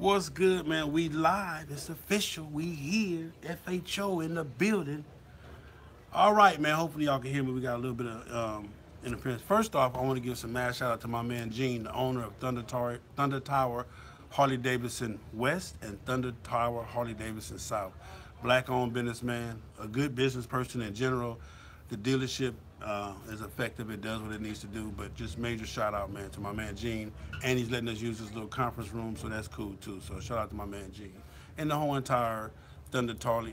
What's good, man? We live. It's official. We here. FHO in the building. All right, man. Hopefully y'all can hear me. We got a little bit of interference. First off, I want to give some mad shout out to my man Gene, the owner of Thunder Tower Harley Davidson West and Thunder Tower Harley Davidson South. Black-owned businessman, a good business person in general. The dealership is effective. It does what it needs to do. But just major shout out, man, to my man Gene, and he's letting us use his little conference room, so that's cool too. So shout out to my man Gene and the whole entire Thunder Tower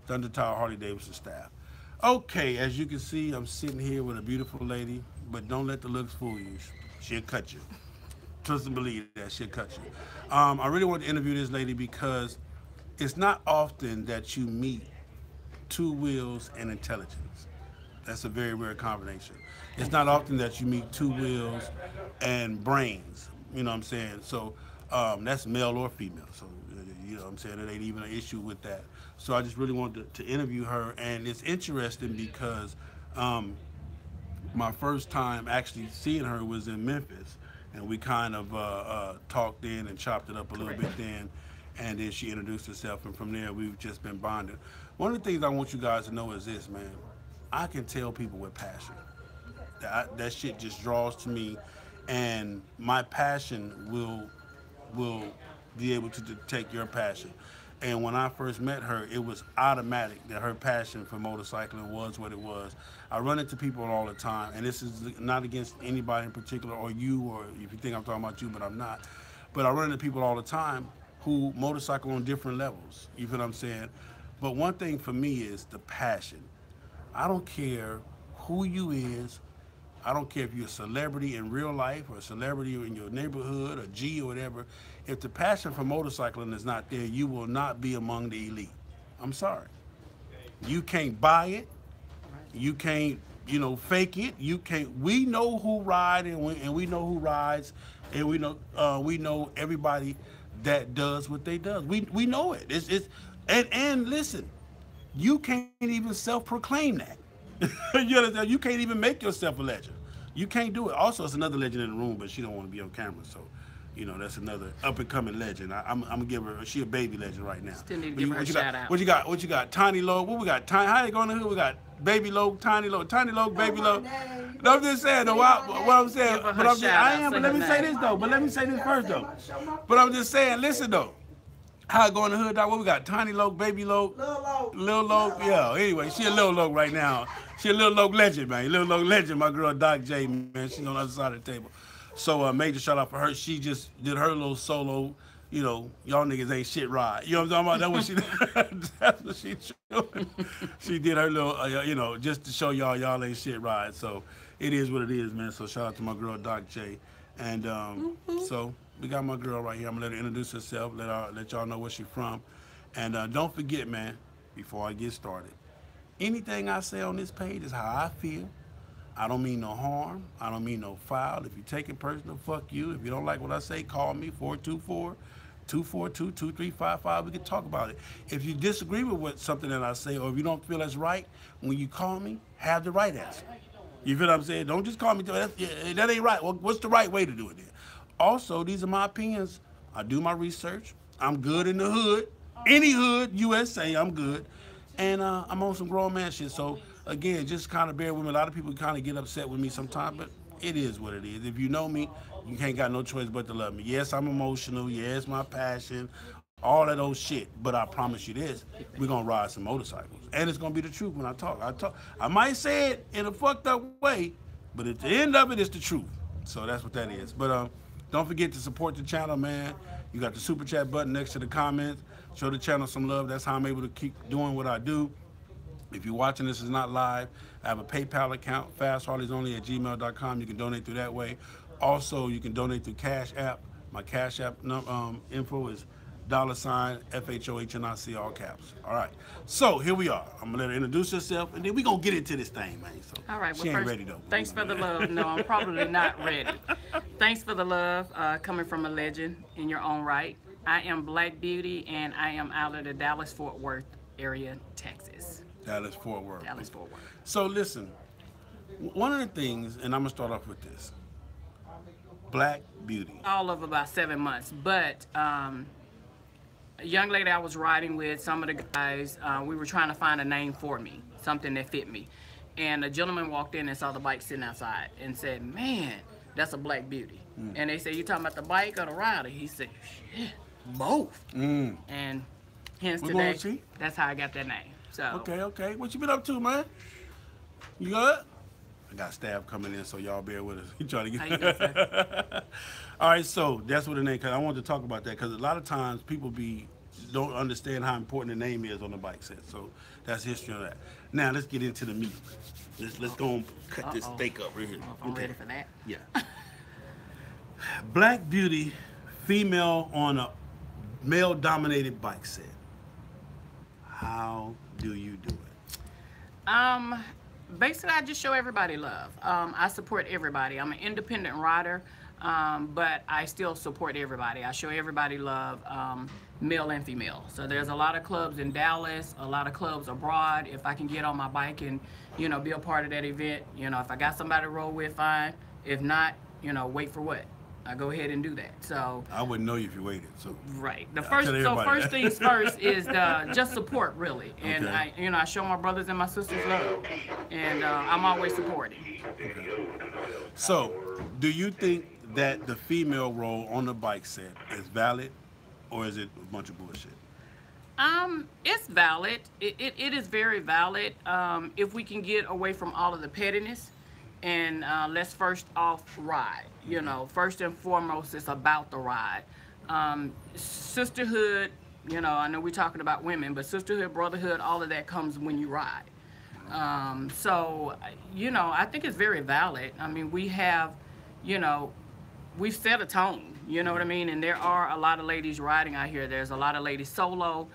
Harley Davidson staff. Okay, as you can see, I'm sitting here with a beautiful lady, but don't let the looks fool you. She'll cut you. Trust and believe that she'll cut you. I really want to interview this lady because it's not often that you meet two wheels and intelligence. That's a very rare combination. It's not often that you meet two wheels and brains. You know what I'm saying? So that's male or female. So you know what I'm saying? It ain't even an issue with that. So I just really wanted to interview her, and it's interesting because my first time actually seeing her was in Memphis, and we kind of talked in and chopped it up a little bit then, and then she introduced herself, and from there we've just been bonded. One of the things I want you guys to know is this, man. I can tell people with passion. That shit just draws to me, and my passion will be able to detect your passion. And when I first met her, it was automatic that her passion for motorcycling was what it was. I run into people all the time, and this is not against anybody in particular or you, or if you think I'm talking about you, but I'm not. But I run into people all the time who motorcycle on different levels. You feel what I'm saying? But one thing for me is the passion. I don't care who you is. I don't care if you're a celebrity in real life or a celebrity in your neighborhood or G or whatever. If the passion for motorcycling is not there, you will not be among the elite. I'm sorry. You can't buy it. You can't, fake it. You can't. We know who ride and we know who rides, and we know everybody that does what they does. We know it. And listen, you can't even self-proclaim that. You understand? You can't even make yourself a legend. You can't do it. Also, it's another legend in the room, but she don't want to be on camera, so that's another up and coming legend. I'm gonna give her. She a baby legend right now. Still need to give her a shout out. What you got? What you got? Tiny Loc. What we got? How they going to hood? We got Baby Loc, Tiny Loc, Baby Loc. No, I'm just saying though. What I'm saying, but let me say this though. But let me say this first though. But I'm just saying. Listen though. How it going to hood, dog? What we got? Tiny Loc, Baby Loc, Lil Loc. Yeah. Anyway, she a Lil Loc right now. She a Lil Loc legend, man. Lil Loc legend. My girl Doc J, man. She's on the other side of the table. So major shout out for her. She just did her little solo. Y'all niggas ain't shit ride. You know what I'm talking about? That's what she doing. She did her little, just to show y'all ain't shit ride. So it is what it is, man. So shout out to my girl Doc J. And so we got my girl right here. I'm gonna let her introduce herself. Let y'all know where she's from. And don't forget, man, before I get started, anything I say on this page is how I feel. I don't mean no harm. I don't mean no foul. If you take it personal, fuck you. If you don't like what I say, call me 424-242-2355. We can talk about it. If you disagree with something that I say, or if you don't feel that's right, when you call me, have the right answer. You feel what I'm saying? Don't just call me. That ain't right. Well, what's the right way to do it then? Also, these are my opinions. I do my research. I'm good in the hood. Any hood, USA, I'm good. And I'm on some grown man shit. So, again, just kind of bear with me. A lot of people kind of get upset with me sometimes, but it is what it is. If you know me, you ain't got no choice but to love me. Yes, I'm emotional. Yes, my passion. All that old shit. But I promise you this, we're going to ride some motorcycles. And it's going to be the truth when I talk. I might say it in a fucked up way, but at the end of it, it's the truth. So that's what that is. But don't forget to support the channel, man. You got the super chat button next to the comments. Show the channel some love. That's how I'm able to keep doing what I do. If you're watching this is not live, I have a PayPal account, fastharleysonly@gmail.com. You can donate through that way. Also, you can donate through Cash App. My Cash App info is $FHOHNIC, all caps. All right. So here we are. I'm gonna let her introduce herself, and then we're gonna get into this thing, man. So all right. Well, she ain't first, ready though. Thanks for the love. No, I'm probably not ready. Thanks for the love coming from a legend in your own right. I am Black Beauty, and I am out of the Dallas-Fort Worth area, Texas. Dallas-Fort Worth. Dallas-Fort Worth. So listen, one of the things, and I'm gonna start off with this. Black Beauty? All of about 7 months. But a young lady I was riding with, some of the guys, we were trying to find a name for me, something that fit me. And a gentleman walked in and saw the bike sitting outside and said, "Man, that's a Black Beauty." And they said, "You talking about the bike or the rider?" He said, "Shit, both." And hence We gonna today, see. that's how I got that name. So Okay. What you been up to, man? You good? I got staff coming in, so y'all bear with us. You trying to How you get. doing, sir? All right, so that's what the name. Cause I wanted to talk about that because a lot of times people don't understand how important the name is on the bike set. So that's history on that. Now let's get into the meat. Let's go and cut this steak up right here. I'm ready for that. Yeah. Black Beauty, female on a male-dominated bike set. How do you do it? Basically, I just show everybody love. I support everybody. I'm an independent rider, but I still support everybody. I show everybody love, male and female. So there's a lot of clubs in Dallas, a lot of clubs abroad. If I can get on my bike and, you know, be a part of that event, you know, if I got somebody to roll with, fine. If not, you know, wait for what? I go ahead and do that. So I wouldn't know you if you waited. So right. The I'll first, tell so everybody first that. things first is just support, really. And Okay. I show my brothers and my sisters love, and I'm always supporting. So, do you think that the female role on the bike set is valid, or is it a bunch of bullshit? It's valid. It is very valid. If we can get away from all of the pettiness, and let's first off ride. You know, first and foremost, it's about the ride. Sisterhood. You know, I know we're talking about women, but sisterhood, brotherhood, all of that comes when you ride. So, you know, I think it's very valid. I mean, we have, you know, we've set a tone, you know what I mean? And there are a lot of ladies riding out here. There's a lot of ladies solo.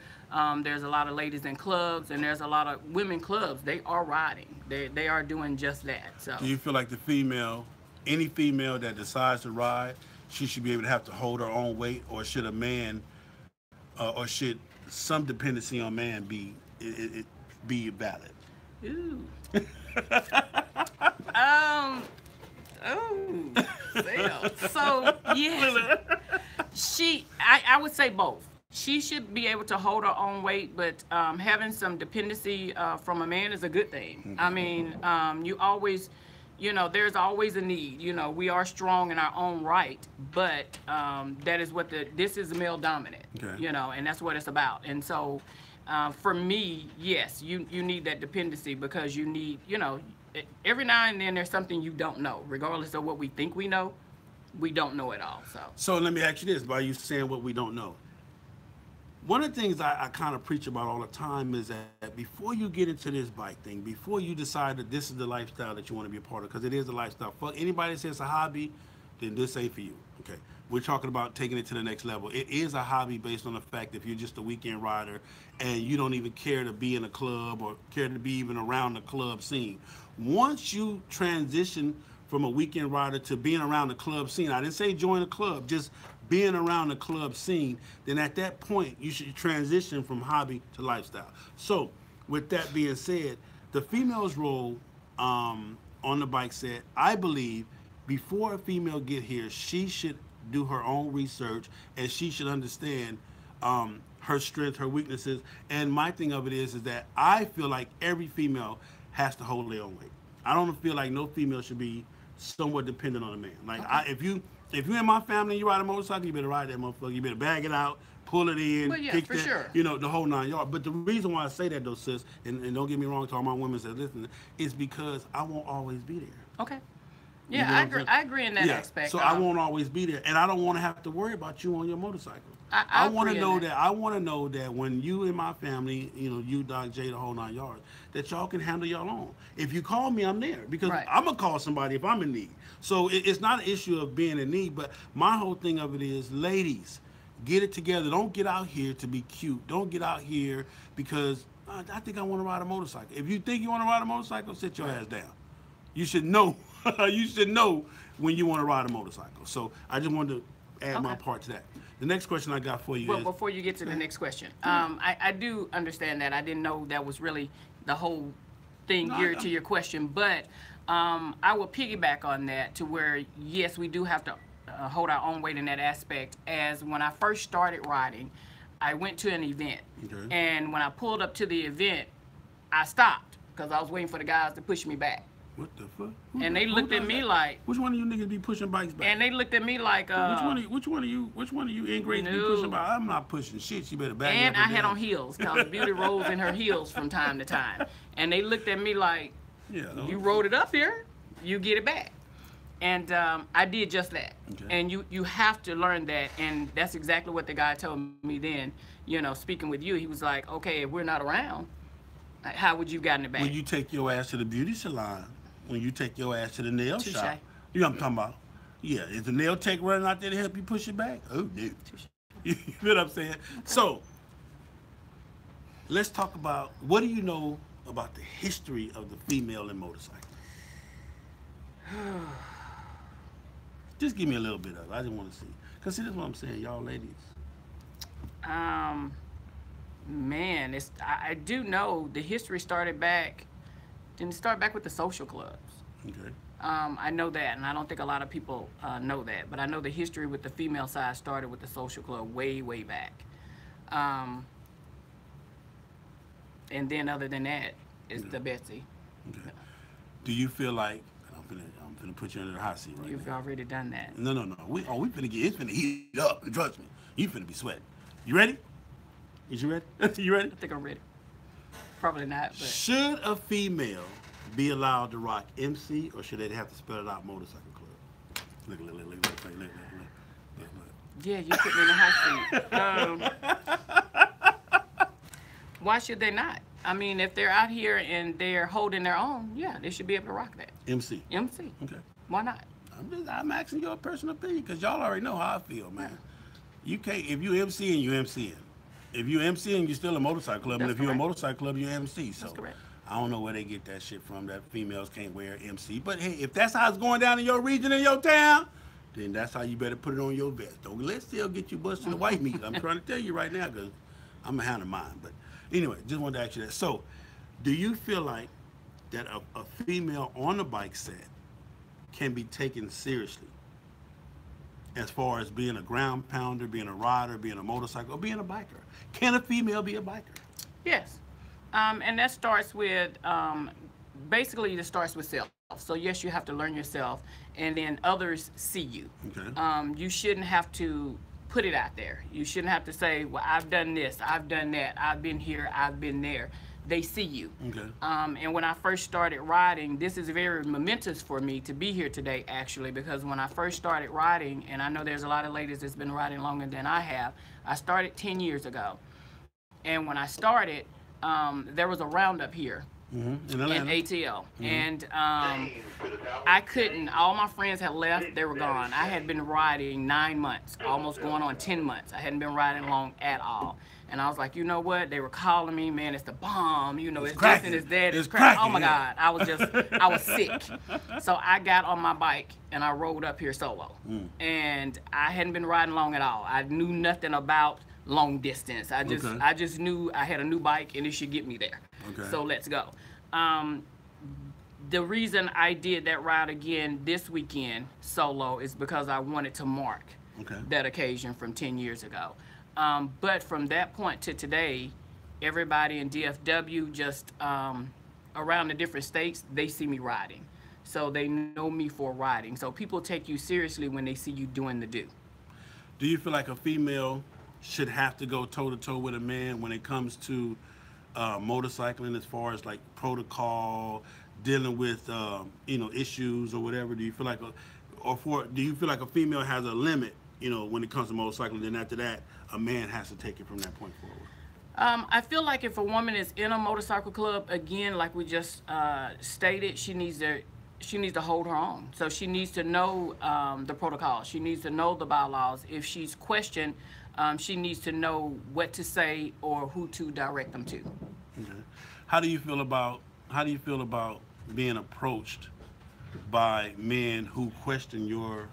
There's a lot of ladies in clubs, and there's a lot of women clubs. They are riding. They are doing just that. So Do you feel like the female, any female that decides to ride, she should be able to have to hold her own weight, or should a man, or should some dependency on man be valid? Ooh. Oh, so yes, I would say both. She should be able to hold her own weight, but having some dependency from a man is a good thing. I mean, you always, you know, there's always a need. You know, we are strong in our own right, but that is what this is male dominant. Okay. You know, and that's what it's about. And so, for me, yes, you need that dependency, because you need, you know, every now and then there's something you don't know. Regardless of what we think we know, we don't know it all. So let me ask you this, by you saying what we don't know. One of the things I kind of preach about all the time is that before you get into this bike thing, before you decide that this is the lifestyle that you want to be a part of, because it is a lifestyle. Fuck anybody that says it's a hobby, then this ain't for you. Okay, we're talking about taking it to the next level. It is a hobby based on the fact that if you're just a weekend rider and you don't even care to be in a club or care to be even around the club scene. Once you transition from a weekend rider to being around the club scene, I didn't say join a club, just being around the club scene, then at that point you should transition from hobby to lifestyle. So with that being said, the female's role on the bike set, I believe before a female get here, she should do her own research, and she should understand her strengths, her weaknesses. And my thing of it is that I feel like every female has to hold their own weight. I don't feel like no female should be somewhat dependent on a man. Like if you in my family and you ride a motorcycle, you better ride that motherfucker. You better bag it out, pull it in, Well, yeah, kick for that, sure. you know, the whole 9 yards. But the reason why I say that though, sis, and don't get me wrong to all my women that listen, is because I won't always be there. Okay. You Yeah, know what I'm saying? I agree in that aspect. So I won't always be there, and I don't want to have to worry about you on your motorcycle. I want to agree in know that. that. I want to know that when you and my family, you know, you, Doc J, the whole 9 yards, that y'all can handle y'all own. If you call me, I'm there, because Right. I'm gonna call somebody if I'm in need. So it's not an issue of being in need, but my whole thing of it is, ladies, get it together. Don't get out here to be cute. Don't get out here because I think I want to ride a motorcycle. If you think you want to ride a motorcycle, sit your ass down. You should know. You should know when you want to ride a motorcycle. So I just wanted to add my Okay. part to that. The next question I got for you But is, before you get to the next question, I do understand that. I didn't know that was really the whole thing geared to your question, but I will piggyback on that to where, yes, we do have to hold our own weight in that aspect. As when I first started riding, I went to an event, Okay. and when I pulled up to the event, I stopped because I was waiting for the guys to push me back. What the fuck? And they looked at me like, which one of you niggas be pushing bikes back? and they looked at me like, which one of you ingrates be pushing bikes? I'm not pushing shit. You better back and up. I had on heels because Beauty rolls in her heels from time to time. And they looked at me like, Yeah. you rode it up here, you get it back. And I did just that. Okay. And you have to learn that. And that's exactly what the guy told me then. You know, speaking with you, he was like, okay, if we're not around, how would you gotten it back? When you take your ass to the beauty salon, when you take your ass to the nail Touche. shop, you know what I'm talking about? Yeah, is the nail tech running out there to help you push it back? Oh, no. You know what I'm saying? So, let's talk about, what do you know about the history of the female in motorcycling? Just give me a little bit of it. I just want to see. Because see, this is what I'm saying, y'all ladies. Man, I do know the history started back, didn't start back with the social clubs. Okay. I know that, and I don't think a lot of people know that, but I know the history with the female side started with the social club way, way back. And then other than that, it's the Betsy. Okay. Do you feel like, I'm finna put you under the hot seat right You've now. already done that. No. We finna it's finna heat up. Trust me. You finna be sweating. You ready? Is you ready? You ready? I think I'm ready. Probably not, but Should a female be allowed to rock MC, or should they have to spell it out motorcycle club? Look. yeah, you put me in the hot seat. Why should they not? I mean, if they're out here and they're holding their own, yeah, they should be able to rock that. MC. MC. Okay. Why not? I'm asking your personal opinion, because y'all already know how I feel, man. You can't, if you MCing, you MCing. If you MCing, you're still a motorcycle club, and That's if you're a correct. motorcycle club, you MC. So That's correct. I don't know where they get that shit from, that females can't wear MC. But hey, if that's how it's going down in your region, in your town, then that's how you better put it on your vest. Don't let still get you busting the white meat. I'm trying to tell you right now, because I'm a handle mine. But anyway, just wanted to ask you that. So, do you feel like that a female on a bike set can be taken seriously as far as being a ground pounder, being a rider, being a motorcycle, or being a biker? Can a female be a biker? Yes. And that starts with, basically it starts with self. So yes, you have to learn yourself, and then others see you. Okay. You shouldn't have to put it out there. You shouldn't have to say, well, I've done this, I've done that, I've been here, I've been there. They see you. Okay. And when I first started riding, this is very momentous for me to be here today, actually, because when I first started riding, and I know there's a lot of ladies that's been riding longer than I have, I started 10 years ago. And when I started, there was a roundup here In in Atlanta. ATL. And I couldn't, all my friends had left, they were gone. I had been riding 9 months, almost going on 10 months. I hadn't been riding long at all. And I was like, you know what? They were calling me, man, it's the bomb, you know, it's this and it's that, it's cracking. Oh my God, I was sick. So I got on my bike and I rode up here solo. And I hadn't been riding long at all. I knew nothing about long distance. I just knew I had a new bike and it should get me there. Okay. So let's go. The reason I did that ride again this weekend solo is because I wanted to mark that occasion from 10 years ago. But from that point to today, everybody in DFW, just around the different states, they see me riding. So they know me for riding. So people take you seriously when they see you doing the do. Do you feel like a female should have to go toe-to-toe with a man when it comes to motorcycling, as far as like protocol, dealing with issues or whatever? Do you feel like do you feel like a female has a limit, when it comes to motorcycling, then after that a man has to take it from that point forward? I feel like if a woman is in a motorcycle club, again, like we just stated, she needs to hold her own. So she needs to know the protocol. She needs to know the bylaws. If she's questioned, she needs to know what to say or who to direct them to. Okay. How do you feel about being approached by men who question your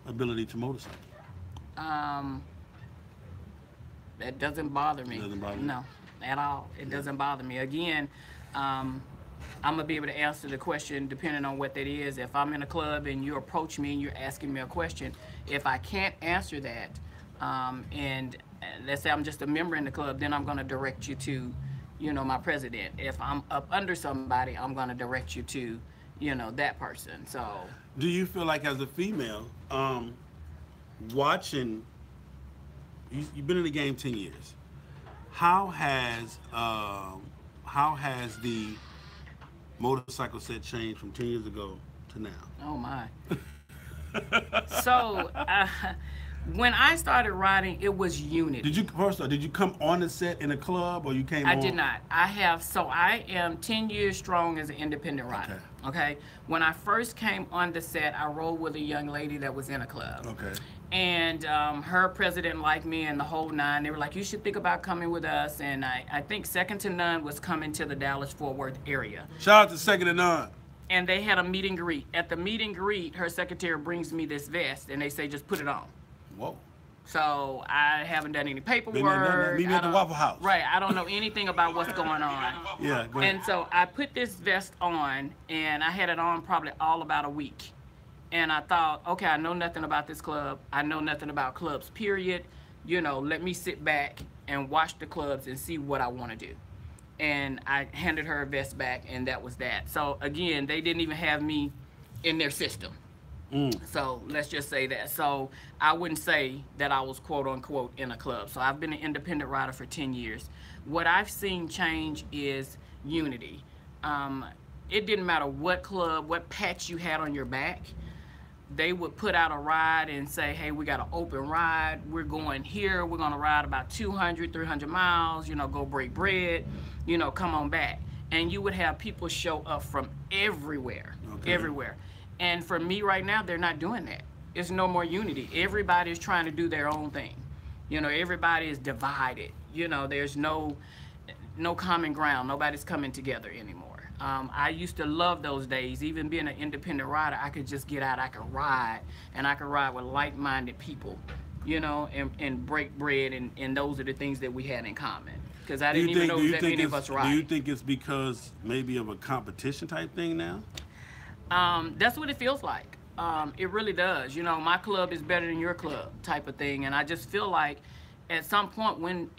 ability to motorcycle? That doesn't bother me. Doesn't bother you? No, at all. It doesn't bother me. Again, I'm gonna be able to answer the question depending on what that is. If I'm in a club and you approach me and you're asking me a question, if I can't answer that, and let's say I'm just a member in the club, then I'm gonna direct you to, my president. If I'm up under somebody, I'm gonna direct you to, that person. So. Do you feel like as a female, watching, you've been in the game 10 years. How has the motorcycle set changed from 10 years ago to now? Oh my. So when I started riding, it was unity. Did you come on the set in a club, or you came I on? did not. I am 10 years strong as an independent rider. Okay. When I first came on the set, I rode with a young lady that was in a club. Okay. And her president liked me and the whole nine. They were like, you should think about coming with us. And I think Second to None was coming to the Dallas-Fort Worth area. Shout out to Second to None. And they had a meet and greet. At the meet and greet, her secretary brings me this vest, and they say, just put it on. Whoa. So I haven't done any paperwork. Meet me at the Waffle House. Right. I don't know anything about what's going on. Yeah, go ahead. And so I put this vest on, and I had it on probably all about a week. And I thought, okay, I know nothing about this club. I know nothing about clubs, period. Let me sit back and watch the clubs and see what I want to do. And I handed her a vest back, and that was that. So again, they didn't even have me in their system. So let's just say that. So I wouldn't say that I was quote unquote in a club. So I've been an independent rider for 10 years. What I've seen change is unity. It didn't matter what club, what patch you had on your back. They would put out a ride and say, hey, we got an open ride. We're going here. We're going to ride about 200, 300 miles, go break bread, come on back. And you would have people show up from everywhere, everywhere. And for me right now, they're not doing that. It's no more unity. Everybody is trying to do their own thing. Everybody is divided. There's no common ground. Nobody's coming together anymore. I used to love those days. Even being an independent rider, I could just get out, I could ride, and I could ride with like-minded people, and break bread, and those are the things that we had in common. Because I didn't even know that many of us ride. Do you think it's because maybe of a competition type thing now? That's what it feels like. It really does. My club is better than your club type of thing, and I just feel like at some point when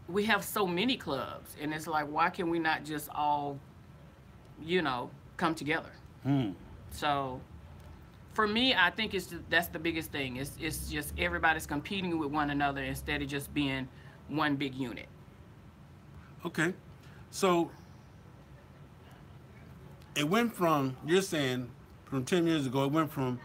we have so many clubs, and it's like, why can we not just all come together? So for me, I think that's the biggest thing. It's just everybody's competing with one another instead of just being one big unit. Okay. So it went from, you're saying, from 10 years ago, it went from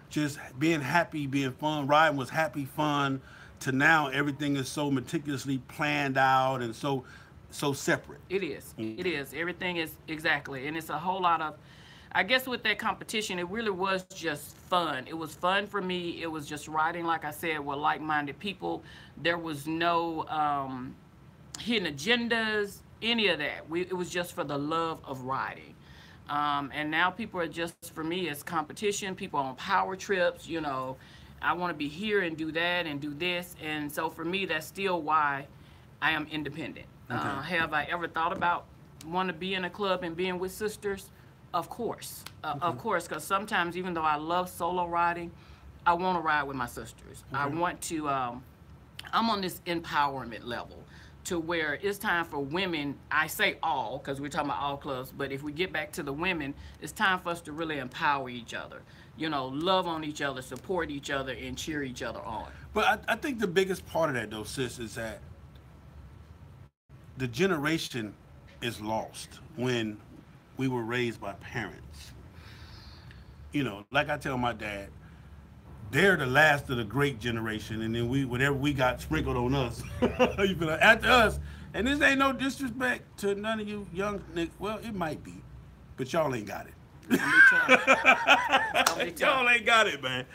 just being happy, being fun, riding was happy, fun, to now everything is so meticulously planned out and so separate. It is. It is. Everything is exactly. And it's a whole lot of, I guess with that competition, it really was just fun. It was fun for me. It was just riding, like I said, with like-minded people. There was no hidden agendas, any of that. It was just for the love of riding. And now people are just, for me, it's competition. People on power trips, I want to be here and do that and do this. And so for me, that's still why I am independent. Have I ever thought about wanting to be in a club and being with sisters? Of course. Of course, because sometimes even though I love solo riding, I want to ride with my sisters. I want to, I'm on this empowerment level to where it's time for women, I say all, because we're talking about all clubs, but if we get back to the women, it's time for us to really empower each other. Love on each other, support each other, and cheer each other on. But I think the biggest part of that, though, sis, is that the generation is lost when we were raised by parents. Like I tell my dad, they're the last of the great generation, and then whatever we got sprinkled on us, after us. And this ain't no disrespect to none of you young niggas. Well, it might be, but y'all ain't got it. Y'all ain't got it, man.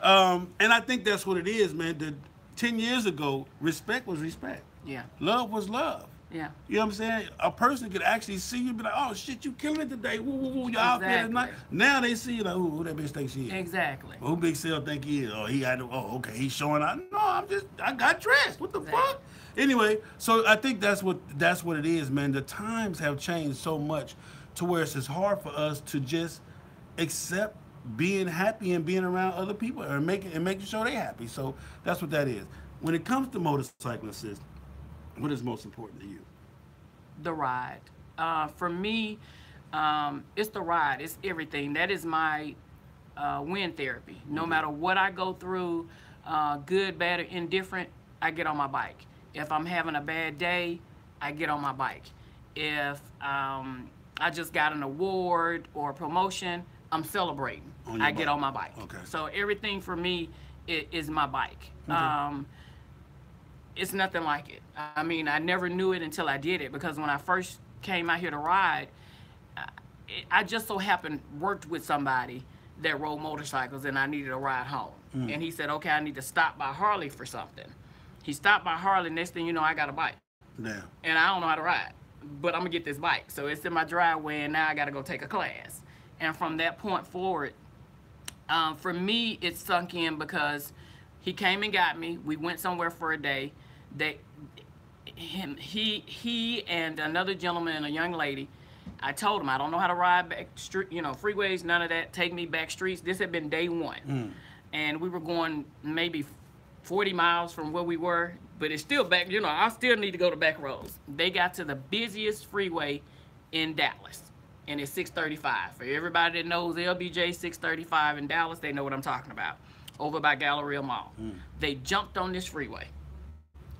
And I think that's what it is, man. 10 years ago, respect was respect. Yeah. Love was love. Yeah. You know what I'm saying? A person could actually see you and be like, oh, shit, you killing it today. Woo, woo, woo, your outfit is nice. Now they see you like, who that bitch thinks she is? Exactly. Who Big Sale think he is? Oh, okay, he's showing out. No, I got dressed. What the fuck? Anyway, so I think that's what it is, man. The times have changed so much to where it's hard for us to just accept being happy and being around other people and making sure they're happy. So that's what that is. When it comes to motorcycling, sis, what is most important to you? The ride. For me, it's the ride. It's everything. That is my wind therapy. No matter what I go through, good, bad, or indifferent, I get on my bike. If I'm having a bad day, I get on my bike. If I just got an award or a promotion, I'm celebrating. I get on my bike. Okay. So everything for me is my bike. Okay. It's nothing like it. I mean, I never knew it until I did it, because when I first came out here to ride, I just so happened worked with somebody that rode motorcycles, and I needed a ride home. And he said, okay, I need to stop by Harley for something. He stopped by Harley, next thing you know, I got a bike. Damn. And I don't know how to ride, but I'm gonna get this bike. So it's in my driveway, and now I gotta go take a class. And from that point forward, for me, it sunk in because he came and got me. We went somewhere for a day. He and another gentleman and a young lady, I told him I don't know how to ride back street, freeways, none of that. Take me back streets. This had been day one, and we were going maybe 40 miles from where we were, but it's still back. I still need to go to back roads. They got to the busiest freeway in Dallas, and it's 635. For everybody that knows LBJ 635 in Dallas, they know what I'm talking about. Over by Galleria Mall. They jumped on this freeway,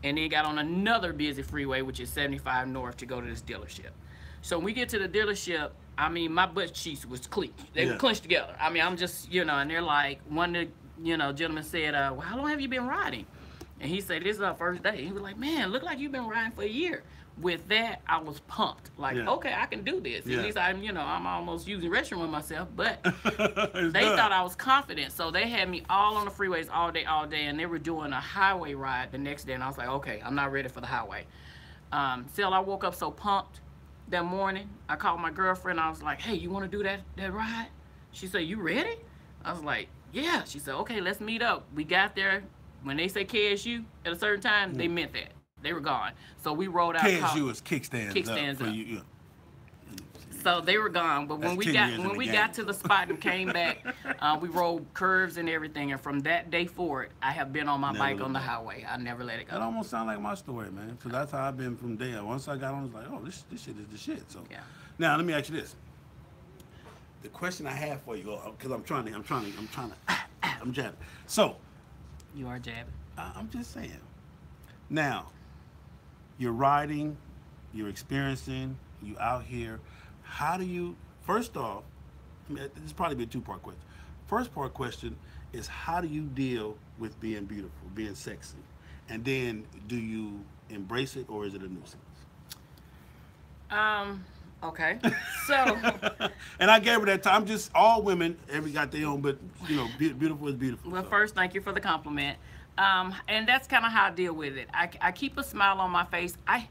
and then got on another busy freeway, which is 75 North, to go to this dealership. So when we get to the dealership, I mean, my butt cheeks was clenched. They were clenched together. I mean, I'm just, and they're like, one of the, gentlemen said, well, how long have you been riding? And he said, this is our first day. He was like, man, look like you've been riding for a year. With that, I was pumped. Like, okay, I can do this. At least I'm almost using restroom with myself, but they thought I was confident. So they had me all on the freeways all day, and they were doing a highway ride the next day. And I was like, okay, I'm not ready for the highway. Still, I woke up so pumped that morning. I called my girlfriend. I was like, hey, you want to do that ride? She said, you ready? I was like, yeah. She said, okay, let's meet up. We got there. When they say KSU at a certain time, they meant that. They were gone. So we rode out. KSU is kickstands. Kickstands up. up. For you. So they were gone. But when we got to the spot and came back, we rode curves and everything. And from that day forward, I have been on my bike on the highway. I never let it go. That almost sounds like my story, man. Because that's how I've been from day. Once I got on, I was like, oh, this shit is the shit. So now let me ask you this. The question I have for you, because I'm jabbing. So you are jabbing. I'm just saying. Now, you're riding, you're experiencing, you out here. How do you, first off, this is probably be a two-part question. First part question is, how do you deal with being beautiful, being sexy? And then, do you embrace it, or is it a nuisance? Okay. So. And I gave her that time. Just all women, every got their own, but beautiful is beautiful. Well, first, thank you for the compliment. And that's kind of how I deal with it. I keep a smile on my face. I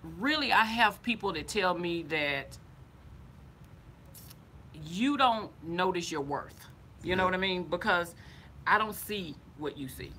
have people that tell me that you don't notice your worth. You know what I mean? Because I don't see what you see.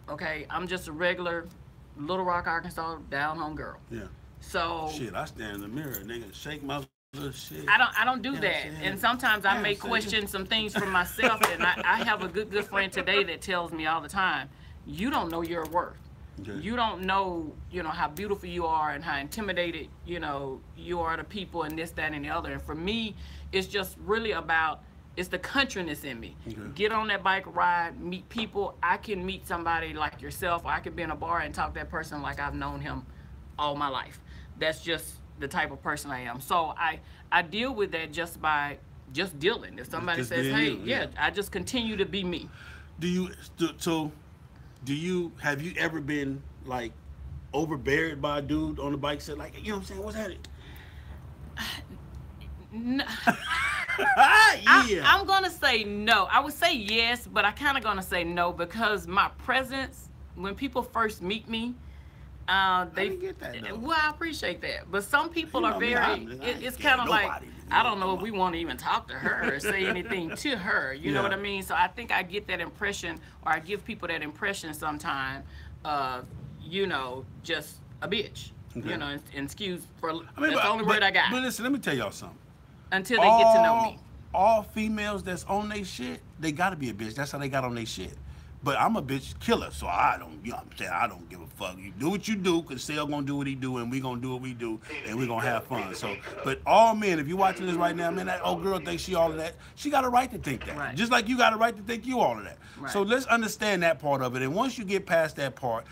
Okay. I'm just a regular Little Rock, Arkansas, down-home girl. Yeah. So. Shit, I stand in the mirror, nigga, shake my little shit. I don't do that. And sometimes I may question some things for myself. And I have a good friend today that tells me all the time, you don't know your worth. You don't know, how beautiful you are and how intimidated, you are to people and this, that, and the other. And for me, it's just really about, it's the countryness in me. Get on that bike ride, meet people. I can meet somebody like yourself. Or I could be in a bar and talk to that person like I've known him all my life. That's just the type of person I am. So I deal with that just by dealing. If somebody says, hey, I just continue to be me. Have you ever been like overbeared by a dude on the bike, said like, you know what I'm saying, what's that? No. I'm gonna say no. I would say yes, but I kind of gonna say no because my presence, when people first meet me, I didn't get that, though. Well, I appreciate that, but some people are very. It's kind of like, I don't know if we want to even talk to her or say anything to her. You know what I mean? So I think I get that impression, or I give people that impression sometimes of, just a bitch. And excuse for that's the only word I got. But listen, let me tell y'all something. until they get to know me. All females that's on they shit, they gotta be a bitch. That's how they got on they shit. But I'm a bitch killer, so I don't, you know what I'm saying? I don't give a fuck. You do what you do, because Sale gonna do what he do, and we gonna do what we do, and we gonna have fun. So, but all men, if you watching this right now, man, that old girl thinks she all of that. She got a right to think that. Right. Just like you got a right to think you all of that. Right. So let's understand that part of it. And once you get past that part,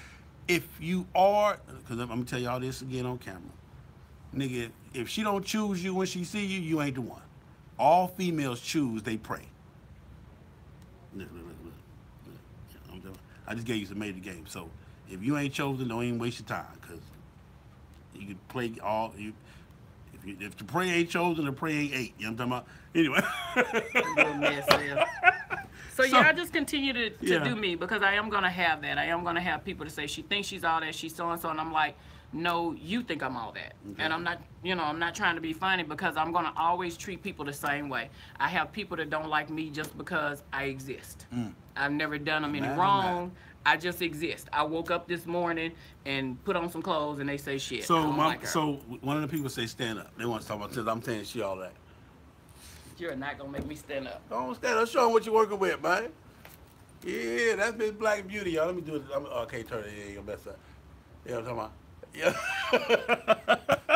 if you are, because I'm gonna tell y'all this again on camera, nigga, if she don't choose you when she see you, you ain't the one. All females choose, they pray. I just gave you some made the game. So if you ain't chosen, don't even waste your time, because you can play all you. If the prey ain't chosen, the prey ain't ate. You know what I'm talking about? Anyway. So y'all just continue to Yeah. do me, because I am gonna have that. I am gonna have people to say she thinks she's all that, she's so and so, and I'm like, no, you think I'm all that. Okay. And I'm not, you know, I'm not trying to be funny, because I'm gonna always treat people the same way. I have people that don't like me just because I exist. I've never done them any Imagine wrong. I just exist. I woke up this morning and put on some clothes, and they say shit. I So don't like her. so one of the people say stand up. They want to talk about this. I'm saying she all that. You're not gonna make me stand up. Don't stand up. Show them what you're working with, man. Yeah, that's Miss Black Beauty, y'all. Let me do it. Okay, turn it. Yeah, you're gonna mess up. You know what I'm talking about? Yeah.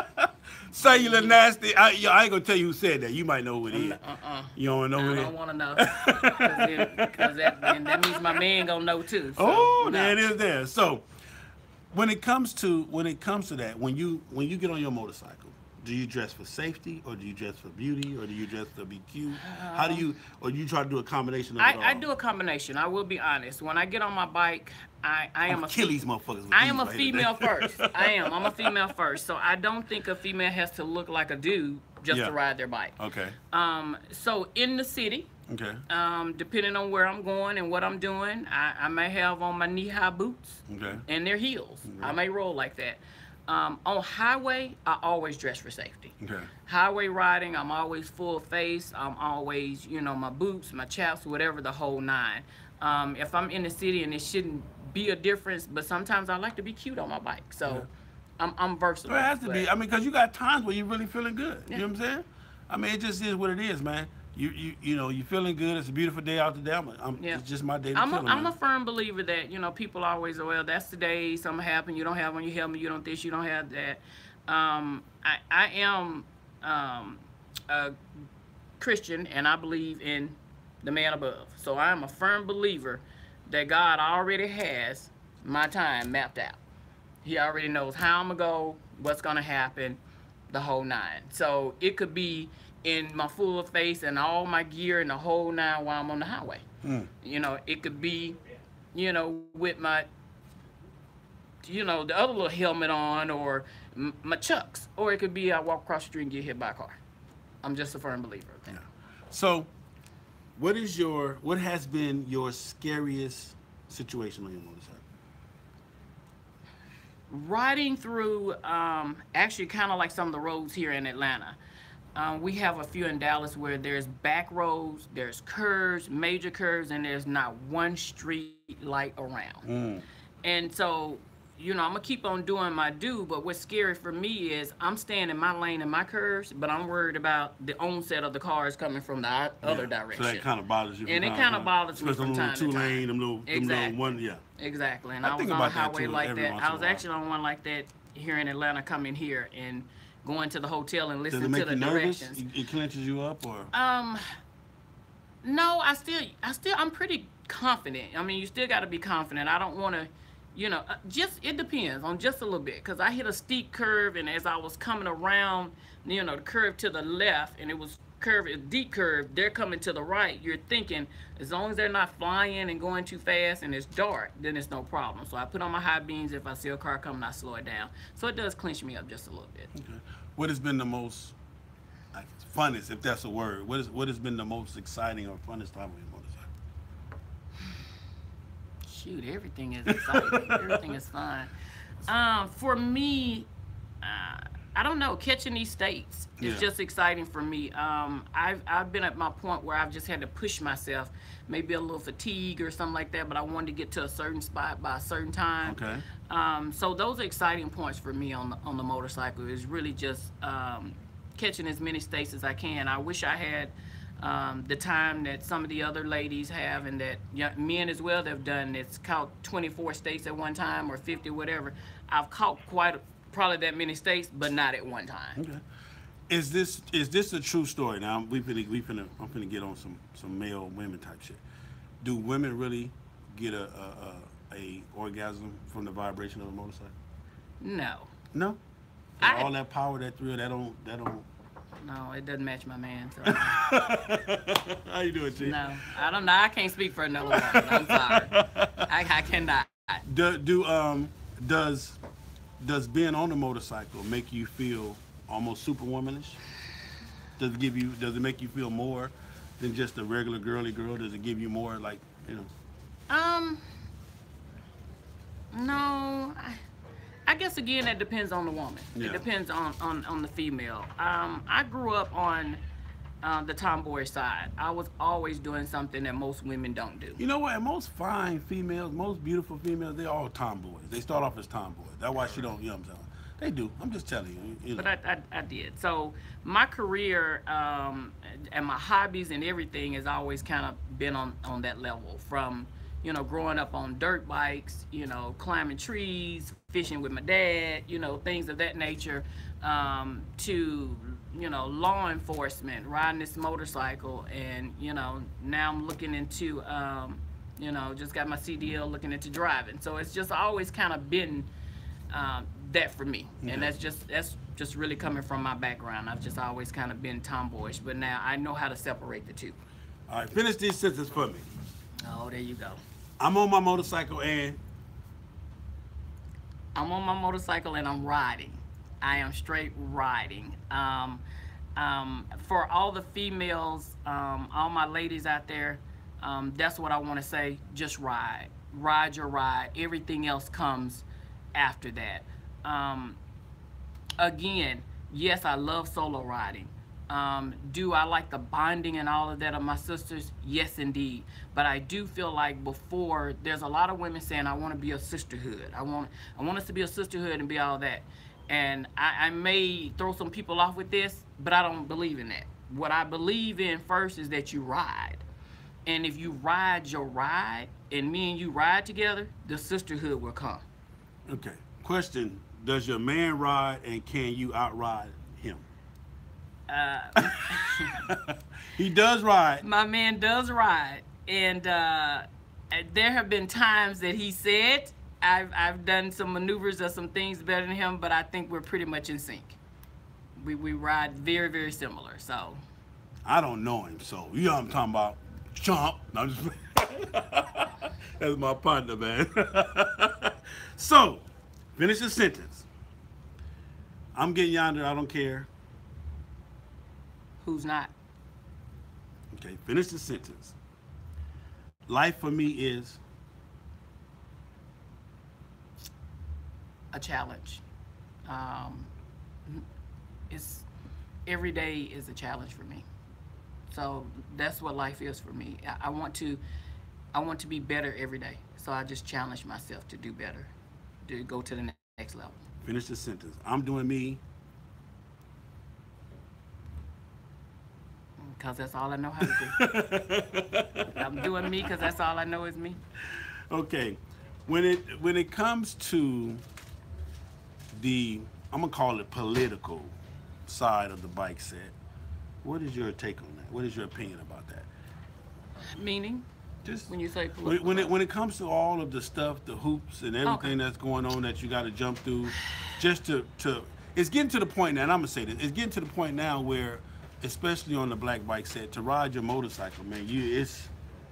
Cellular nasty. I ain't gonna tell you who said that. You might know who it is. You don't know who it I is? don't want to know, because that means my man gonna know too. So, Oh, no. there it is. There. So, when it comes to that, when you get on your motorcycle, do you dress for safety, or do you dress for beauty, or do you dress to be cute? How do you, or do you try to do a combination of it all? I do a combination. I will be honest. When I get on my bike, I am kill these motherfuckers. With I these am a right female today. first. I'm a female first. So I don't think a female has to look like a dude just Yeah. to ride their bike. Okay. So in the city, Okay. depending on where I'm going and what I'm doing, I may have on my knee-high boots Okay. and their heels. I may roll like that. On highway, I always dress for safety. Okay. Highway riding, I'm always full face. I'm always, my boots, my chaps, whatever, the whole nine. If I'm in the city, and it shouldn't be a difference, but sometimes I like to be cute on my bike. So I'm versatile. So it has to be. but- I mean, because you got times where you're really feeling good. You know what I'm saying? I mean, it just is what it is, man. You know, you feeling good. It's a beautiful day out today. Yeah. It's just my day to I'm kill, a man. firm believer that, people always, well, that's the day something happened. You don't have on your helmet. You don't this. You don't have that. I am a Christian, and I believe in the man above. So I am a firm believer that God already has my time mapped out. He already knows how I'm gonna go, what's gonna happen, the whole nine. So it could be in my full face and all my gear and the whole nine while I'm on the highway. It could be, with my, the other little helmet on, or my chucks, or it could be I walk across the street and get hit by a car. I'm just a firm believer of that. Yeah. So, what has been your scariest situation on your motorcycle? Riding through, actually kind of like some of the roads here in Atlanta. We have a few in Dallas where there's back roads, there's curves, major curves, and there's not one street light around. And so, I'm gonna keep on doing my do, but what's scary for me is I'm staying in my lane and my curves, but I'm worried about the onset of the cars coming from the other direction. So that kind of bothers you. And it kind of bothers me from time to Two time. lane, them little Exactly. one, yeah. Exactly, and I I was think on a about that highway too, like every that. once I in a was while. actually on one like that here in Atlanta, coming here and going to the hotel and Does listening it make to the you nervous? directions. It clenches you up, or? No, I'm pretty confident. I mean, you still got to be confident. I don't want to, it depends on just a little bit, because I hit a steep curve, and as I was coming around, the curve to the left, and it was a deep curve, they're coming to the right. You're thinking, as long as they're not flying and going too fast and it's dark, then it's no problem. So I put on my high beams. If I see a car coming, I slow it down. So it does clinch me up just a little bit. Okay. What has been the most funnest, if that's a word? What has been the most exciting or funnest time on your motorcycle? Shoot, everything is exciting. Everything is fun. For me, I don't know. Catching these states is just exciting for me. I've been at my point where I've just had to push myself, maybe a little fatigue or something like that, but I wanted to get to a certain spot by a certain time. Okay. So those are exciting points for me on the motorcycle. Is really just catching as many states as I can. I wish I had the time that some of the other ladies have, and that men as well that have done. It's caught 24 states at one time, or 50, whatever. I've caught probably that many states, but not at one time. Okay. Is this a true story? Now I'm finna get on some male women type shit. Do women really get a orgasm from the vibration of a motorcycle? No. No. All that power, that thrill, that don't. No, it doesn't match my man. So. How you doing, Chief? No, I don't know. I can't speak for another woman. I'm sorry. I cannot. Does being on the motorcycle make you feel almost superwomanish? Does it make you feel more than just a regular girly girl? Does it give you more, like, you know? No. I guess again that depends on the woman. Yeah. It depends on the female. I grew up on the tomboy side. I was always doing something that most women don't do. You know what? Most fine females, most beautiful females, they're all tomboys. They start off as tomboys. That's why she don't, you know what I'm saying? They do. I'm just telling you. But I did. So my career and my hobbies and everything has always kind of been on that level. From, you know, growing up on dirt bikes, you know, climbing trees, fishing with my dad, you know, things of that nature, to, you know, law enforcement, riding this motorcycle, and, you know, now I'm looking into, you know, just got my CDL, looking into driving. So it's just always kind of been that for me. And that's just really coming from my background. I've just always kind of been tomboyish, but now I know how to separate the two. All right, finish these sentences for me. Oh, there you go. I'm on my motorcycle and I'm riding. I am straight riding. For all the females, all my ladies out there, that's what I want to say. Just ride. Ride your ride. Everything else comes after that. Again, yes, I love solo riding. Do I like the bonding and all of that of my sisters? Yes, indeed. But I do feel like before, there's a lot of women saying, I want to be a sisterhood. I want us to be a sisterhood and be all that. And I may throw some people off with this, but I don't believe in that. What I believe in first is that you ride. And if you ride your ride, and me and you ride together, the sisterhood will come. okay. Question: does your man ride, and can you outride him? He does ride. My man does ride, and there have been times that he said I've done some maneuvers or some things better than him, but I think we're pretty much in sync. We ride very, very similar. So I don't know him, so you know what I'm talking about. Chomp. No, I'm just that's my partner, man. So, finish the sentence. I'm getting yonder, I don't care. who's not? Okay, finish the sentence. Life for me is A challenge. It's every day is a challenge for me. So that's what life is for me. I want to be better every day. So I just challenge myself to do better, to go to the next level. finish the sentence. I'm doing me. Because that's all I know how to do. I'm doing me because that's all I know is me. Okay, when it comes to the, I'm gonna call it political side of the bike set, what is your take on that? What is your opinion about that? Meaning? Just When you say political. when it comes to all of the stuff, the hoops and everything that's going on that you got to jump through, just to it's getting to the point now. And I'm gonna say this, it's getting to the point now where, especially on the black bike set, to ride your motorcycle, man,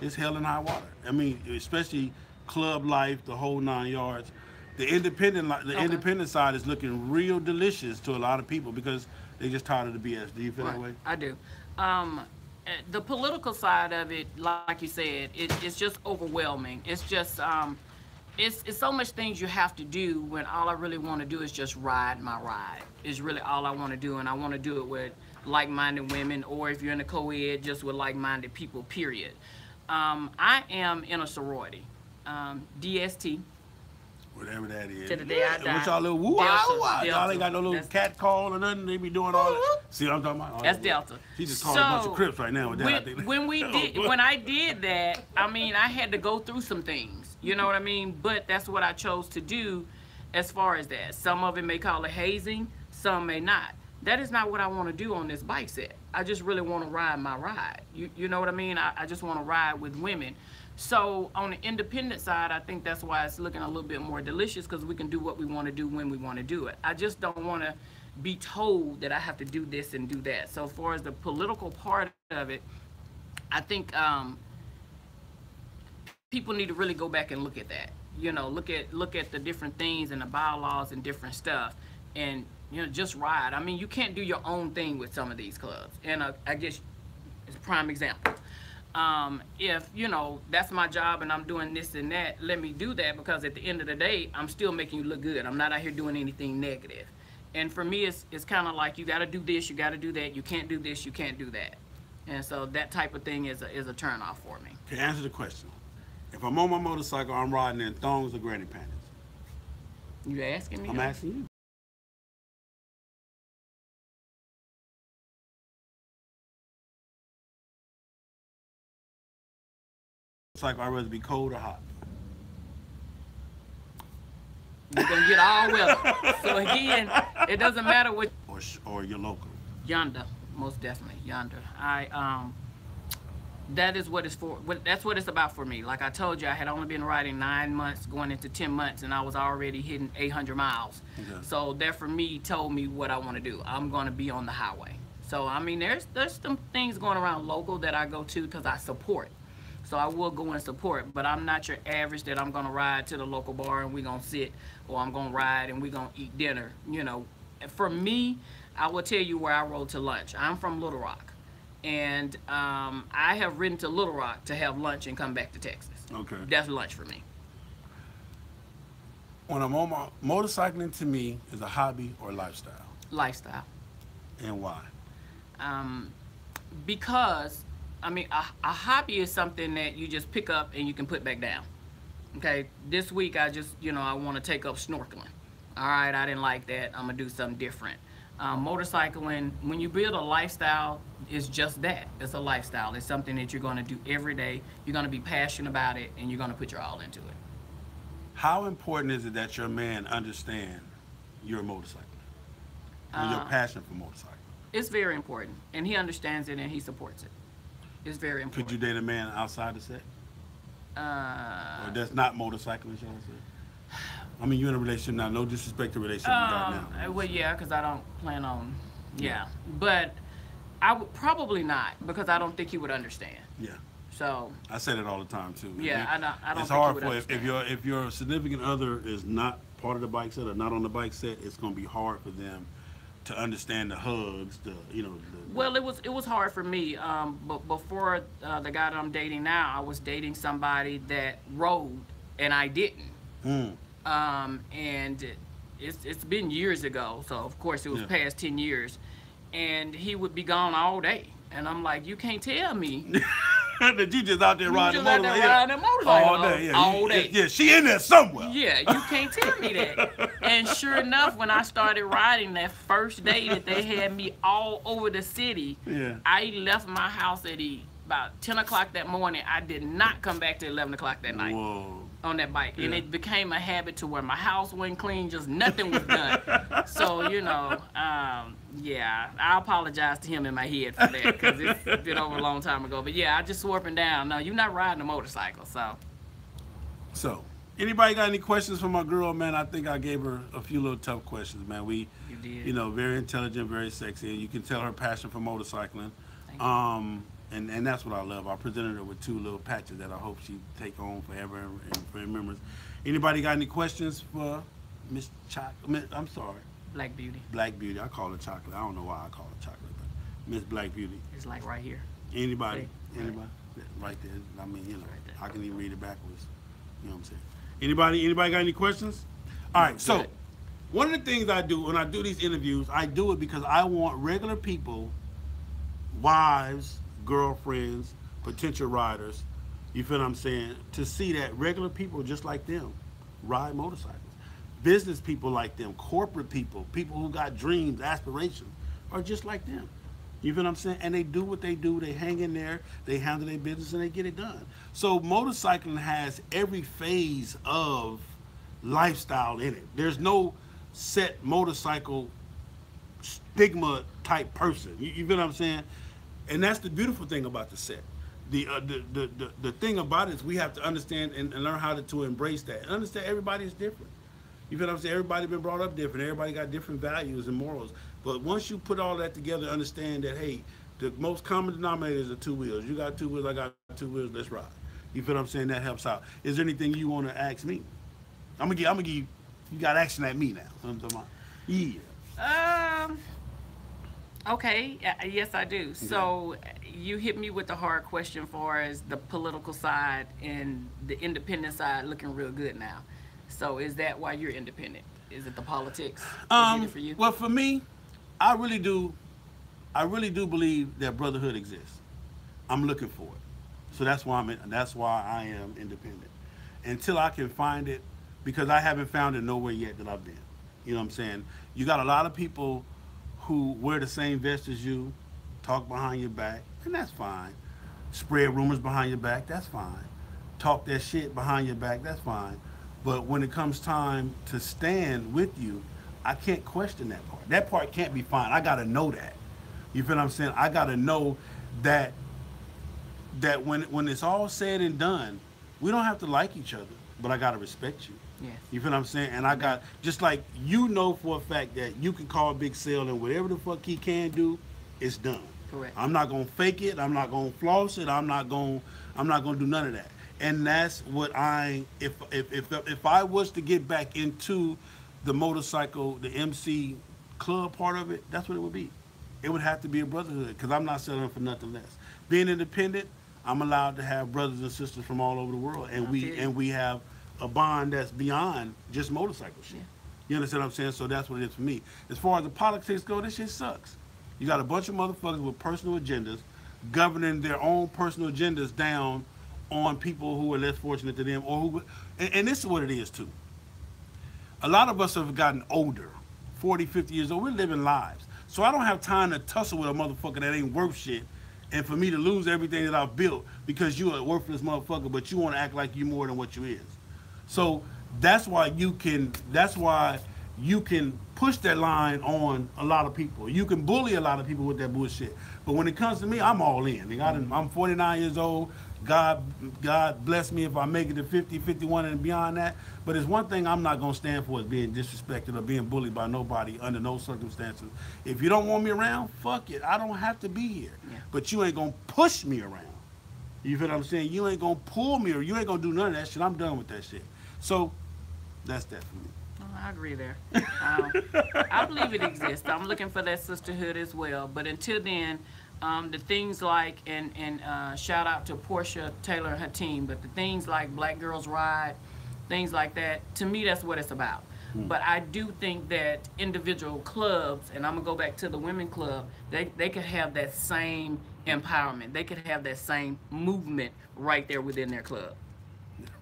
it's hell and high water. I mean, especially club life, the whole 9 yards. The independent side is looking real delicious to a lot of people because they just tired of the BS. Do you feel that way? I do. The political side of it, like you said, it's just overwhelming. It's just it's so much things you have to do when all I really want to do is just ride my ride. Is really all I want to do, and I want to do it with like-minded women, or if you're in a co-ed, just with like-minded people, period. I am in a sorority, DST. Whatever that is. To the day I die. What y'all little woo Delta. Y'all ain't got no little cat call or nothing. They be doing all that. See what I'm talking about? That's Delta. She just called a bunch of Crips right now with that. I think. When I did that, I mean, I had to go through some things. You know what I mean? But that's what I chose to do as far as that. Some of it may call it hazing, some may not. That is not what I want to do on this bike set. I just really want to ride my ride. You know what I mean? I just want to ride with women. So on the independent side, I think that's why it's looking a little bit more delicious, because we can do what we want to do when we want to do it. I just don't want to be told that I have to do this and do that. So as far as the political part of it, I think people need to really go back and look at that. You know, look at the different things and the bylaws and different stuff, and you know, just ride. I mean, you can't do your own thing with some of these clubs, and I guess it's a prime example. If you know that's my job and I'm doing this and that, let me do that, because at the end of the day, I'm still making you look good. I'm not out here doing anything negative. And for me, it's kind of like, you got to do this, you got to do that. You can't do this, you can't do that. And so that type of thing is a turn off for me. Okay, answer the question. If I'm on my motorcycle, I'm riding in thongs or granny panties. You asking me? I'm asking you. Motorcycle, I'd rather be cold or hot. You're gonna get all weather. So again, it doesn't matter what. Or you're local. Yonder, most definitely yonder. That is what it's for. That's what it's about for me. Like I told you, I had only been riding 9 months, going into 10 months, and I was already hitting 800 miles. Okay. So that for me told me what I want to do. I'm going to be on the highway. So I mean, there's some things going around local that I go to because I support. So I will go and support, but I'm not your average that I'm going to ride to the local bar and we're going to sit, or I'm going to ride and we're going to eat dinner. You know, for me, I will tell you where I rode to lunch. I'm from Little Rock, and I have ridden to Little Rock to have lunch and come back to Texas. Okay. That's lunch for me. When I'm on my motorcycling, to me, is a hobby or lifestyle. Lifestyle. And why? Because I mean, a hobby is something that you just pick up and you can put back down. Okay, this week I just, you know, I want to take up snorkeling. All right, I didn't like that. I'm gonna do something different. Motorcycling, when you build a lifestyle, it's just that. It's a lifestyle. It's something that you're gonna do every day. You're gonna be passionate about it, and you're gonna put your all into it. How important is it that your man understand your motorcycle and your passion for motorcycling? It's very important, and he understands it and he supports it. It's very important. Could you date a man outside the set? Or that's not motorcycling, shall I say? I mean, you're in a relationship now. No disrespect to the relationship you got now. Well, yeah, because I don't plan on, yeah. But I would probably not, because I don't think he would understand. Yeah. So. I say that all the time, too. Yeah, I don't it's think hard he would for, understand. if your significant other is not part of the bike set or not on the bike set, it's going to be hard for them to understand the hugs, Well, it was hard for me. But before the guy that I'm dating now, I was dating somebody that rode, and I didn't. And it's been years ago, so of course it was past 10 years, and he would be gone all day, and I'm like, you can't tell me that you just out there riding the motorcycle all day. Yeah, she in there somewhere. Yeah, you can't tell me that. And sure enough, when I started riding that first day that they had me all over the city, I left my house at about 10 o'clock that morning. I did not come back till 11 o'clock that night. Whoa. On that bike, and it became a habit to where my house wasn't clean, just nothing was done. So, you know, yeah, I apologize to him in my head for that, because it's been over a long time ago. But yeah, I just swore up and down, no, you're not riding a motorcycle. So anybody got any questions for my girl, man? I think I gave her a few little tough questions, man. You did. You know, very intelligent, very sexy, and you can tell her passion for motorcycling. And that's what I love. I presented her with 2 little patches that I hope she take on forever and for remembrance. Anybody got any questions for Miss Chocolate? I'm sorry. Black Beauty. Black Beauty. I call her Chocolate. I don't know why I call her Chocolate, but Miss Black Beauty. It's like right here. Anybody? Anybody? Right there. I mean, you know, I can even read it backwards. You know what I'm saying? Anybody got any questions? All right, so one of the things I do when I do these interviews, I do it because I want regular people, wives, girlfriends, potential riders, you feel what I'm saying, to see that regular people just like them ride motorcycles. Business people like them, corporate people, people who got dreams, aspirations, are just like them. You feel what I'm saying? And they do what they do. They hang in there. They handle their business and they get it done. So motorcycling has every phase of lifestyle in it. There's no set motorcycle stigma type person. You feel what I'm saying? And that's the beautiful thing about the set. The thing about it is we have to understand and learn how to embrace that. And understand everybody is different. You feel what I'm saying? Everybody been brought up different. Everybody got different values and morals. But once you put all that together, understand that, hey, the most common denominator is the two wheels. You got two wheels, I got two wheels, let's ride. You feel what I'm saying? That helps out. Is there anything you want to ask me? I'm gonna give you got action at me now. I'm talking about. Yeah. Okay, yes I do. So you hit me with the hard question for as the political side and the independent side looking real good now. So is that why you're independent? Is it the politics for you? Well, for me, I really do believe that brotherhood exists. I'm looking for it. So that's why I am independent. Until I can find it, because I haven't found it nowhere yet that I've been. You know what I'm saying? You got a lot of people who wear the same vest as you, talk behind your back, and that's fine. Spread rumors behind your back, that's fine. Talk that shit behind your back, that's fine. But when it comes time to stand with you, I can't question that part. That part can't be fine. I gotta know that. You feel what I'm saying? I gotta know that when it's all said and done, we don't have to like each other, but I gotta respect you. Yes. You feel what I'm saying? And I got, just like you know for a fact that you can call Big Sale and whatever the fuck he can do, it's done. Correct. I'm not gonna fake it. I'm not gonna floss it. I'm not gonna do none of that. And that's what if I was to get back into the motorcycle, the MC club part of it, that's what it would be. It would have to be a brotherhood because I'm not selling for nothing less. Being independent, I'm allowed to have brothers and sisters from all over the world, and we have a bond that's beyond just motorcycle shit. Yeah. You understand what I'm saying? So that's what it is for me. As far as the politics go, this shit sucks. You got a bunch of motherfuckers with personal agendas governing their own personal agendas down on people who are less fortunate than them, or who, and this is what it is too. A lot of us have gotten older, 40, 50 years old. We're living lives. So I don't have time to tussle with a motherfucker that ain't worth shit, and for me to lose everything that I've built because you're a worthless motherfucker, but you want to act like you more than what you is. So that's why you can push that line on a lot of people. You can bully a lot of people with that bullshit. But when it comes to me, I'm all in. I'm 49 years old. God bless me if I make it to 50, 51 and beyond that. But it's one thing I'm not going to stand for is being disrespected or being bullied by nobody under no circumstances. If you don't want me around, fuck it. I don't have to be here. Yeah. But you ain't going to push me around. You feel what I'm saying? You ain't going to pull me or you ain't going to do none of that shit. I'm done with that shit. So that's that for me. I agree there. I believe it exists. I'm looking for that sisterhood as well. But until then, the things like, and shout out to Portia Taylor and her team, but the things like Black Girls Ride, things like that, to me, that's what it's about. But I do think that individual clubs, and I'm going to go back to the women club, they could have that same empowerment. They could have that same movement right there within their club.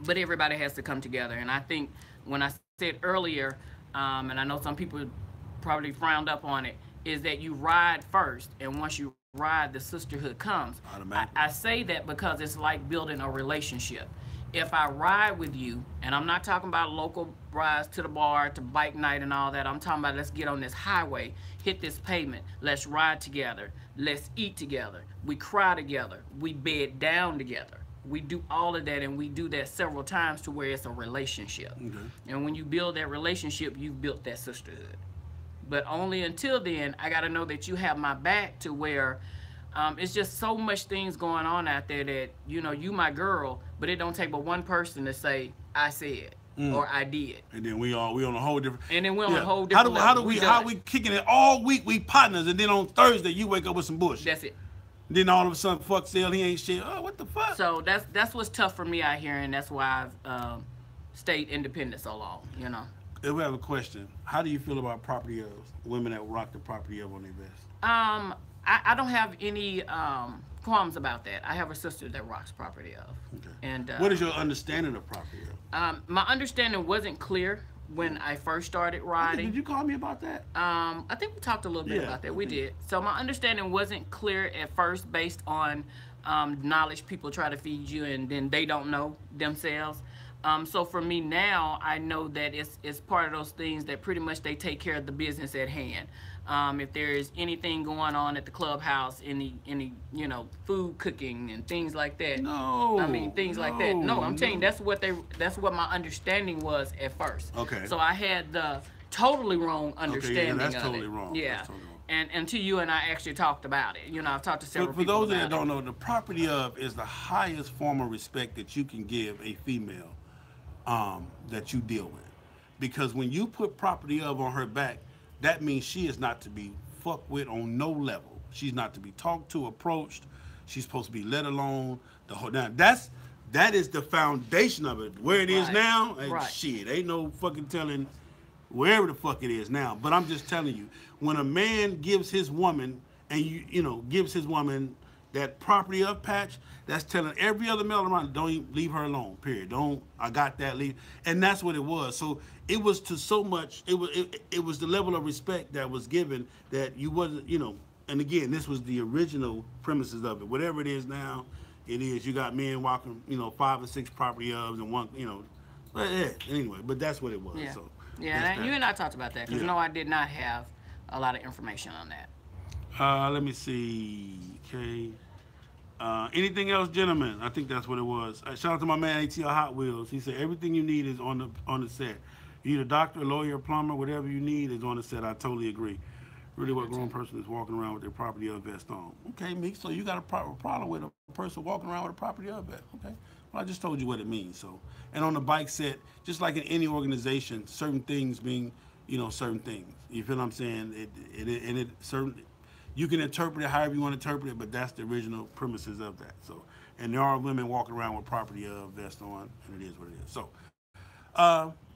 But everybody has to come together. And I think when I said earlier, and I know some people probably frowned up on it, is that you ride first, and once you ride, the sisterhood comes. I say that because it's like building a relationship. If I ride with you, and I'm not talking about local rides to the bar, to bike night and all that, I'm talking about let's get on this highway, hit this pavement, let's ride together, let's eat together, we cry together, we bed down together. We do all of that, and we do that several times to where it's a relationship. And when you build that relationship, you've built that sisterhood. But only until then, I got to know that you have my back to where it's just so much things going on out there that, you know, you my girl, but it don't take but one person to say, I said, or I did. And then we on a whole different... And then we're on a whole different how we kicking it all week, we partners, and then on Thursday, you wake up with some bullshit. That's it. Then all of a sudden, fuck Sale, he ain't shit. Oh, what the fuck? So that's what's tough for me out here, and that's why I've stayed independent so long, you know. If we have a question, how do you feel about property of women that rock the property of on their vest? I don't have any qualms about that. I have a sister that rocks Property of. Okay. And what is your understanding of Property of? my understanding wasn't clear when I first started riding. Did you call me about that? I think we talked a little bit about that. We did. So my understanding wasn't clear at first based on knowledge people try to feed you and then they don't know themselves. So for me now, I know that it's part of those things that pretty much they take care of the business at hand. If there's anything going on at the clubhouse, any food cooking and things like that. No. I mean things like that. No, I'm telling you that's what my understanding was at first. Okay. So I had the totally wrong understanding that's of totally it. wrong. Yeah. That's totally wrong. And until you and I actually talked about it. I've talked to several For people those that about don't know, the Property of is the highest form of respect that you can give a female that you deal with. Because when you put Property of on her back, that means she is not to be fucked with on no level. She's not to be talked to, approached. She's supposed to be let alone. Now that is the foundation of it. Where it is Right. now, Right. shit, ain't no fucking telling wherever the fuck it is now. But I'm just telling you, when a man gives his woman and gives his woman that Property of patch, that's telling every other male around, don't even leave her alone. Period. Don't. I got that. Leave. And that's what it was. So it was to so much. It was the level of respect that was given that you wasn't. And again, this was the original premises of it. Whatever it is now, it is. You got men walking, 5 or 6 Property ofs and one, But yeah, anyway, but that's what it was. Yeah. So Yeah, and you and I talked about that because Yeah. no, I did not have a lot of information on that. Let me see. Okay. Anything else, gentlemen? I think that's what it was. Shout out to my man ATL Hot Wheels. He said everything you need is on the set. You need a doctor, a lawyer, a plumber, whatever you need is on the set. I totally agree. Really, what grown person is walking around with their Property of vest on? Okay, Meek. So you got a problem with a person walking around with a Property of vest? Okay. Well, I just told you what it means. So, and on the bike set, just like in any organization, certain things mean, certain things. You feel what I'm saying? Certain. You can interpret it however you want to interpret it, but that's the original premises of that. So, and there are women walking around with Property of vest on, and it is what it is. So,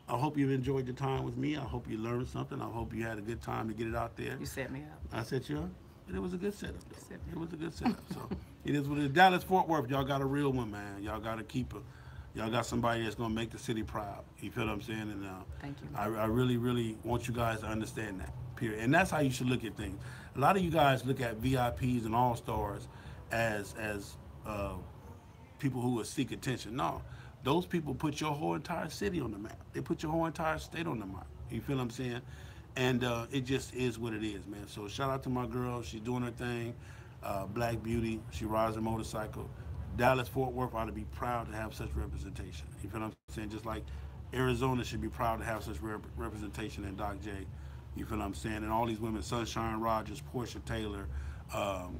I hope you've enjoyed your time with me. I hope you learned something. I hope you had a good time to get it out there. You set me up. I set you up. And it was a good setup, though. Set me It was a good setup. So, it is what it is. Dallas, Fort Worth, y'all got a real one, man. Y'all got to keep her. Y'all got somebody that's going to make the city proud. You feel what I'm saying? And Thank you. I really, really want you guys to understand that, period. And that's how you should look at things. A lot of you guys look at VIPs and All-Stars as people who will seek attention. No, those people put your whole entire city on the map. They put your whole entire state on the map. You feel what I'm saying? And it just is what it is, man. So shout out to my girl. She's doing her thing. Black Beauty. She rides a motorcycle. Dallas, Fort Worth ought to be proud to have such representation. You feel what I'm saying? Just like Arizona should be proud to have such representation in Doc J. You feel what I'm saying? And all these women, Sunshine Rogers, Portia Taylor, all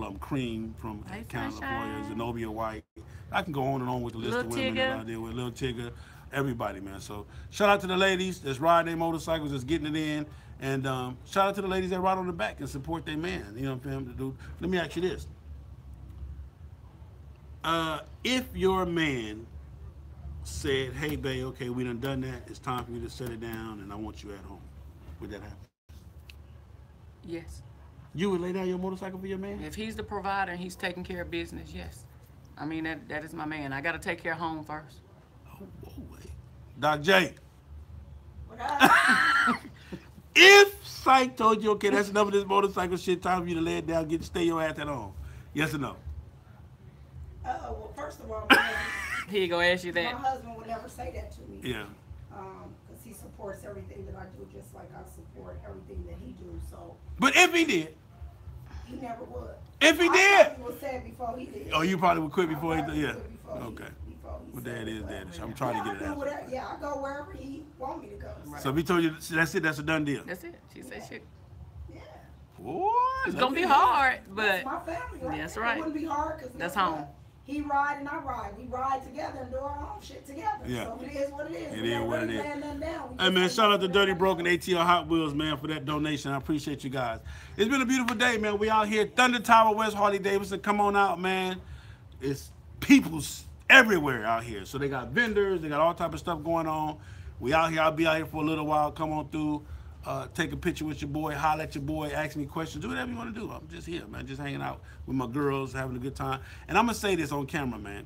of them, Cream from California, Zenobia White. I can go on and on with the list of women that I deal with. Lil Tigger, everybody, man. So shout out to the ladies that's riding their motorcycles, that's getting it in. And shout out to the ladies that ride on the back and support their man. You know what I'm saying? Let me ask you this. If your man said, hey, babe, okay, we done that. It's time for you to set it down, and I want you at home. Would that happen? Yes. You would lay down your motorcycle for your man? If he's the provider and he's taking care of business, yes. I mean, that is my man. I got to take care of home first. Oh, whoa, wait. Doc J. What up? If Psych told you, okay, that's enough of this motorcycle shit, time for you to lay it down, stay your ass at home. Yes or no? Well, first of all, He gonna ask you my that. husband would never say that to me. Yeah. Because he supports everything that I do, just like I support everything that he do. So But if he did, he never would. if he I did, probably would say it before he did. oh, you probably would quit I before he probably did. Yeah. would before he- Okay. before he Well, said that is it. that. I'm trying to get it I out. go wherever, I go wherever he want me to go. So, So if he told you that's it, that's a done deal. That's it. She said shit. yeah. Boy, It's gonna be hard, but That's my family, right? That's It right. wouldn't be hard because That's home. He ride and I ride. We ride together and do our own shit together. Yeah. So it is what it is. It We is never what it really is. laying nothing down. We Hey just man, say shout out to what Dirty we Broken do. ATL Hot Wheels, man, for that donation. I appreciate you guys. It's been a beautiful day, man. We out here, Thunder Tower, West Harley Davidson. Come on out, man. It's people's everywhere out here. So they got vendors, they got all type of stuff going on. We out here. I'll be out here for a little while. Come on through. take a picture with your boy, holler at your boy, ask me questions, do whatever you want to do. I'm just here, man, just hanging out with my girls, having a good time. And I'm gonna say this on camera, man.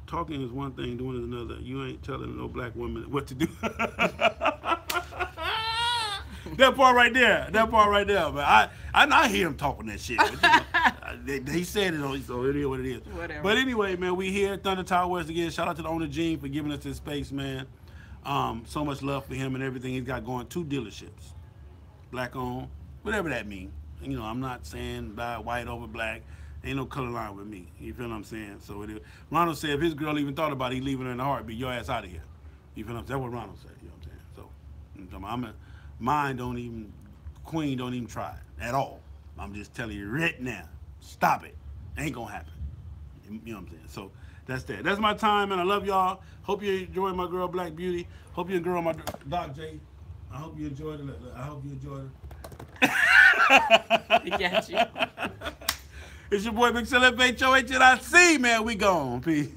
Talking is one thing, doing is another. You ain't telling no black woman what to do. That part right there. But I hear him talking that shit. But, you know, he said it, so it is what it is. Whatever. But anyway, man, we here, Thunder Towers again. Shout out to the owner, Gene, for giving us this space, man. So much love for him and everything he's got going. 2 dealerships, black owned, whatever that means. You know, I'm not saying buy white over black. Ain't no color line with me. You feel what I'm saying? So it is. Ronald said if his girl even thought about it, he'd leaving her in the heartbeat. Your ass out of here. You feel what I'm saying? That's what Ronald said. You know what I'm saying? So mine don't even, Queen don't even try it at all. I'm just telling you right now. Stop it. Ain't gonna happen. You know what I'm saying? So that's that. That's my time, and I love y'all. Hope you enjoyed my girl Black Beauty. Hope you enjoyed my Doc J. I hope you enjoyed it. I hope you enjoyed it. He got you. It's your boy Big Cell FHOH, and I see, man. We gone. Peace.